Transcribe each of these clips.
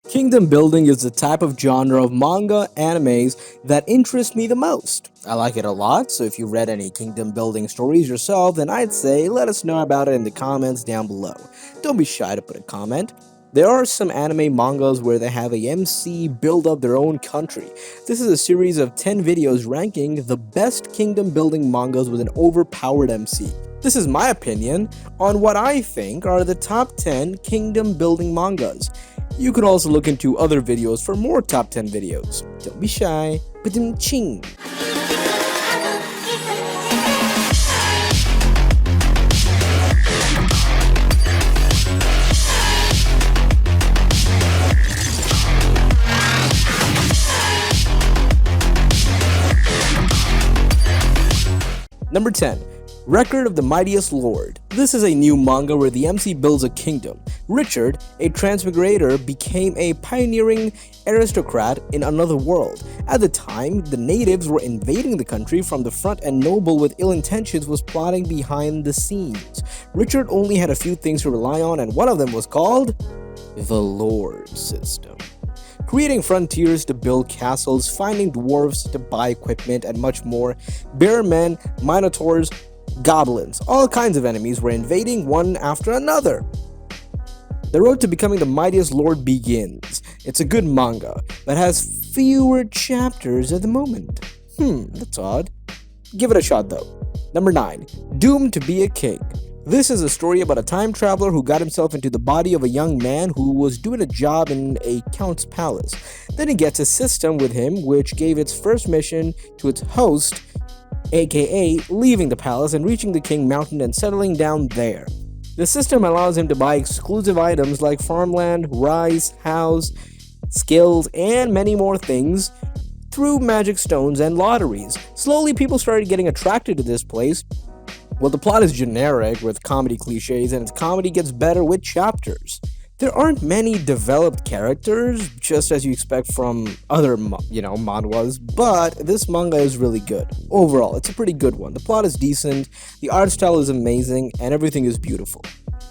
Kingdom building is the type of genre of manga animes that interest me the most. I like it a lot, so if you read any kingdom building stories yourself, then I'd say let us know about it in the comments down below. Don't be shy to put a comment. There are some anime mangas where they have a MC build up their own country. This is a series of 10 videos ranking the best kingdom building mangas with an overpowered MC. This is my opinion on what I think are the top 10 kingdom building mangas. You could also look into other videos for more top 10 videos. Don't be shy. Ching. Number 10. Record of the Mightiest Lord. This is a new manga where the MC builds a kingdom. Richard, a transmigrator, became a pioneering aristocrat in another world. At the time, the natives were invading the country from the front and Noble with ill intentions was plotting behind the scenes. Richard only had a few things to rely on and one of them was called the Lord system. Creating frontiers to build castles, finding dwarves to buy equipment, and much more. Bear men, minotaurs, goblins, all kinds of enemies were invading one after another. The road to becoming the mightiest lord begins. It's a good manga, but has fewer chapters at the moment. That's odd. Give it a shot though. Number 9. Doomed to be a king. This is a story about a time traveler who got himself into the body of a young man who was doing a job in a count's palace. Then he gets a system with him which gave its first mission to its host, aka leaving the palace and reaching the King Mountain and settling down there. The system allows him to buy exclusive items like farmland, rice, house, skills, and many more things through magic stones and lotteries. Slowly, people started getting attracted to this place. Well, the plot is generic with comedy cliches, and its comedy gets better with chapters. There aren't many developed characters, just as you expect from other, manhwas, but this manga is really good. Overall, it's a pretty good one. The plot is decent, the art style is amazing, and everything is beautiful.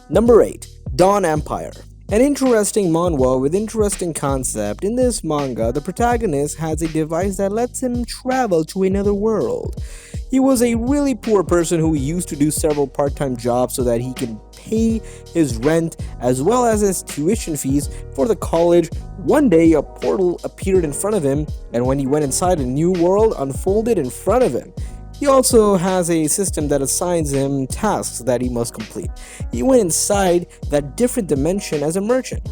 Number 8. Dawn Empire. An interesting manhwa with interesting concept. In this manga, the protagonist has a device that lets him travel to another world. He was a really poor person who used to do several part-time jobs so that he can pay his rent as well as his tuition fees for the college. One day, a portal appeared in front of him, and when he went inside, a new world unfolded in front of him. He also has a system that assigns him tasks that he must complete. He went inside that different dimension as a merchant.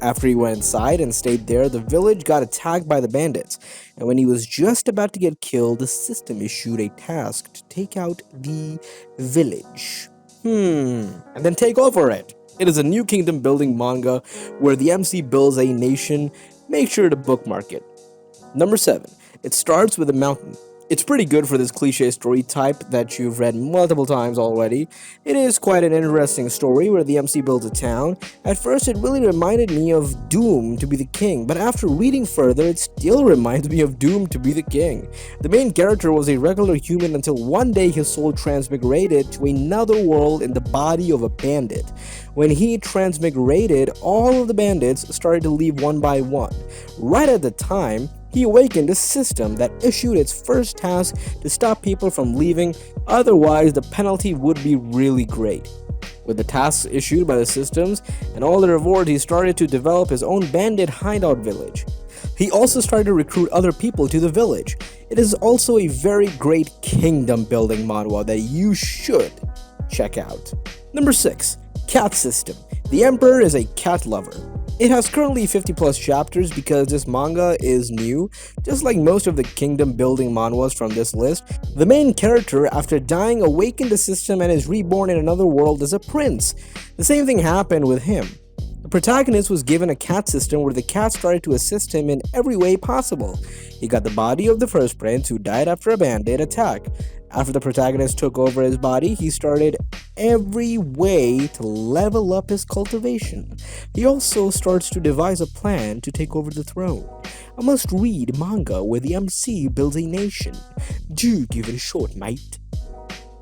After he went inside and stayed there, the village got attacked by the bandits, and when he was just about to get killed, the system issued a task to take out the village. And then take over it. It is a new kingdom building manga where the MC builds a nation. Make sure to bookmark it. Number 7. It starts with a mountain. It's pretty good for this cliche story type that you've read multiple times already. It is quite an interesting story where the MC builds a town. At first it really reminded me of Doom to be the King, but after reading further it still reminds me of Doom to be the King. The main character was a regular human until one day his soul transmigrated to another world in the body of a bandit. When he transmigrated, all of the bandits started to leave one by one. Right at the time, he awakened a system that issued its first task to stop people from leaving, otherwise the penalty would be really great. With the tasks issued by the systems and all the rewards, he started to develop his own bandit hideout village. He also started to recruit other people to the village. It is also a very great kingdom building manhwa that you should check out. Number 6. Cat System. The Emperor is a cat lover. It has currently 50 plus chapters because this manga is new. Just like most of the kingdom building manhwas from this list, the main character after dying awakened the system and is reborn in another world as a prince. The same thing happened with him. The protagonist was given a cat system where the cat started to assist him in every way possible. He got the body of the first prince who died after a bandit attack. After the protagonist took over his body, he started every way to level up his cultivation. He also starts to devise a plan to take over the throne. A must-read manga where the MC builds a nation. Do give it a shot, mate.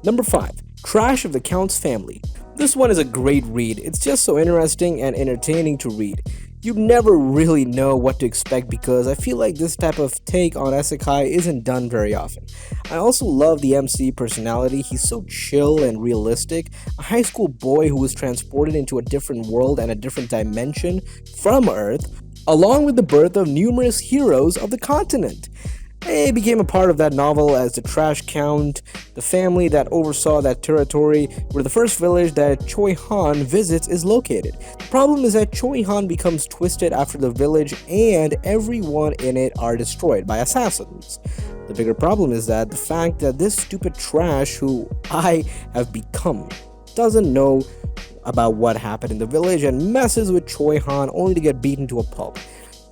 Number 5. Trash of the Count's Family. This one is a great read. It's just so interesting and entertaining to read. You never really know what to expect because I feel like this type of take on isekai isn't done very often. I also love the MC personality. He's so chill and realistic. A high school boy who was transported into a different world and a different dimension from Earth, along with the birth of numerous heroes of the continent. They became a part of that novel as the Trash Count, the family that oversaw that territory where the first village that Choi Han visits is located. The problem is that Choi Han becomes twisted after the village and everyone in it are destroyed by assassins. The bigger problem is that the fact that this stupid trash who I have become doesn't know about what happened in the village and messes with Choi Han only to get beaten to a pulp.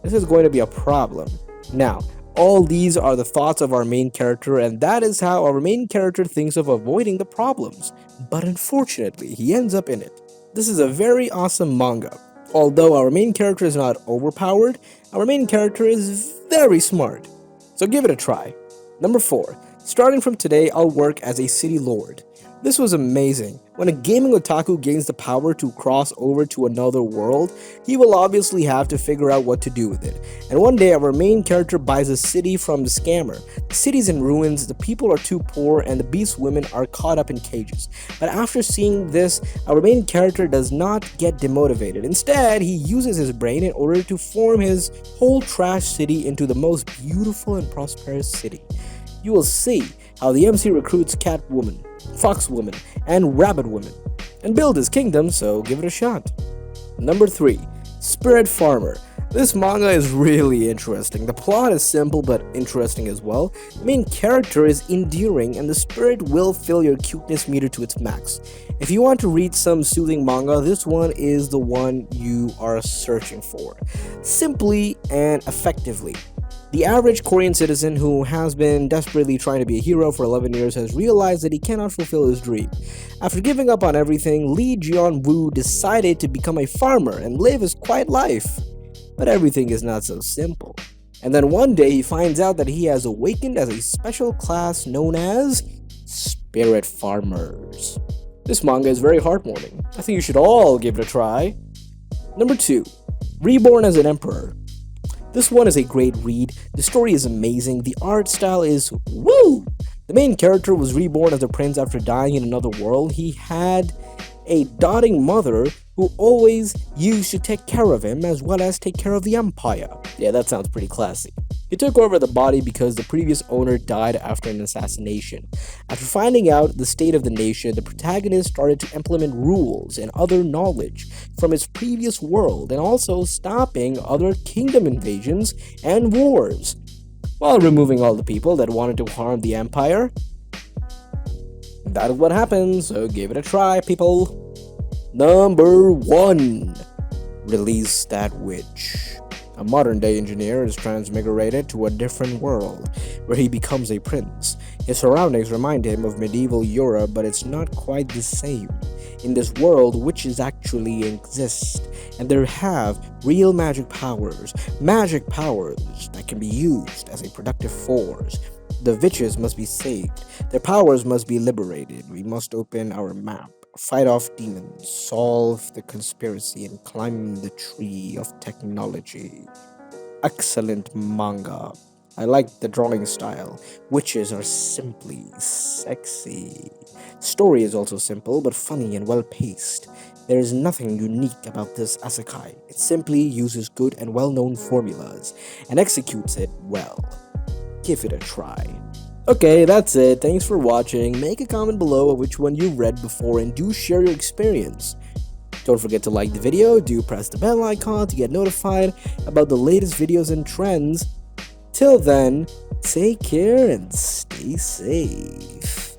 This is going to be a problem. Now, all these are the thoughts of our main character, and that is how our main character thinks of avoiding the problems. But unfortunately, he ends up in it. This is a very awesome manga. Although our main character is not overpowered, our main character is very smart. So give it a try. Number 4. Starting from today, I'll work as a city lord. This was amazing. When a gaming otaku gains the power to cross over to another world, he will obviously have to figure out what to do with it. And one day our main character buys a city from the scammer. The city's in ruins, the people are too poor, and the beast women are caught up in cages. But after seeing this, our main character does not get demotivated. Instead, he uses his brain in order to form his whole trash city into the most beautiful and prosperous city. You will see how the MC recruits Catwoman, Foxwoman, and Rabbit Woman, and build his kingdom, so give it a shot. Number 3. Spirit Farmer. This manga is really interesting. The plot is simple but interesting as well. The main character is endearing and the spirit will fill your cuteness meter to its max. If you want to read some soothing manga, this one is the one you are searching for. Simply and effectively. The average Korean citizen who has been desperately trying to be a hero for 11 years has realized that he cannot fulfill his dream. After giving up on everything, Lee Jeon-woo decided to become a farmer and live his quiet life. But everything is not so simple. And then one day he finds out that he has awakened as a special class known as Spirit Farmers. This manga is very heartwarming. I think you should all give it a try. Number 2. Reborn as an Emperor. This one is a great read, the story is amazing, the art style is woo! The main character was reborn as a prince after dying in another world. He had a doting mother who always used to take care of him as well as take care of the empire. Yeah, that sounds pretty classy. He took over the body because the previous owner died after an assassination. After finding out the state of the nation, the protagonist started to implement rules and other knowledge from his previous world and also stopping other kingdom invasions and wars, while removing all the people that wanted to harm the empire. That is what happens, so give it a try, people. Number 1. Release That Witch. A modern-day engineer is transmigrated to a different world, where he becomes a prince. His surroundings remind him of medieval Europe, but it's not quite the same. In this world, witches actually exist, and they have real magic powers that can be used as a productive force. The witches must be saved. Their powers must be liberated. We must open our map, fight off demons, solve the conspiracy, and climb the tree of technology. Excellent manga. I like the drawing style. Witches are simply sexy. Story is also simple but funny and well paced. There is nothing unique about this isekai. It simply uses good and well-known formulas and executes it well. Give it a try. Okay, that's it. Thanks for watching. Make a comment below of which one you've read before and do share your experience. Don't forget to like the video, do press the bell icon to get notified about the latest videos and trends. Till then, take care and stay safe.